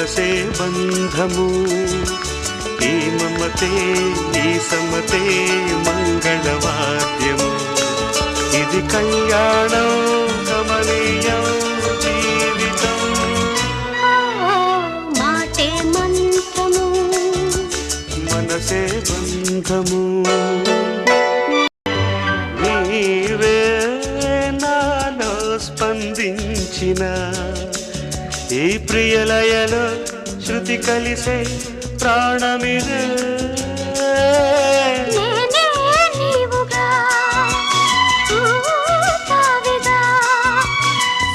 మనసే బంధము ఈ మమతే ఈ సమతే మంగళవాద్యము ఇది కళ్యాణం కమనీయం జీవితం మాటే మంత్రము మనసే బంధము నీవే నాలో స్పందించిన ఈ ప్రియలయలో శృతి కలిసే ప్రాణమిదే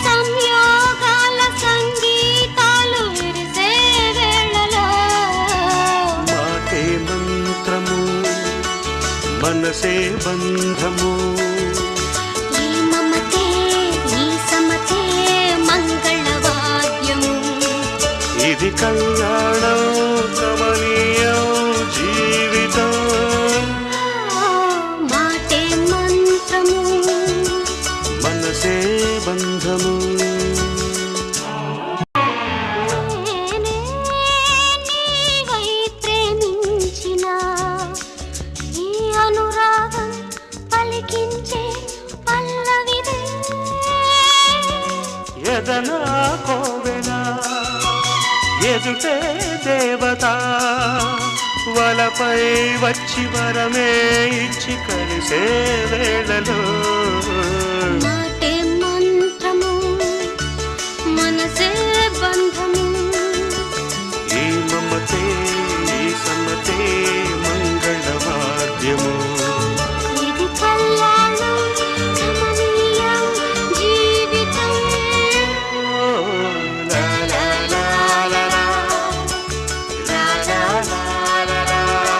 సంయోగాల సంగీతాలు విరిసే వేళలో మాటే మంత్రము మనసే బంధము ఈ మమతే ఈ సమతే మంగళవాద్యము ఇది కళ్యాణం కమనీయం జీవితం మాటే మంత్రము మనసే బంధము నీవై ప్రేమించిన ఈ అనురాగం పలికించే పల్లవిదే ఎదనా కోవెలా ఎదుటే దేవత వలపై వచ్చి వరమే ఇచ్చి కలిసే వేళలో మాటే మంత్రము మనసే బంధము ఈ మమతే ఈ సమతే మంగళవాద్యము ఇది కళ్యాణం కమనీయం జీవితం లా లా లా లా లా, లా లా లా లా లా.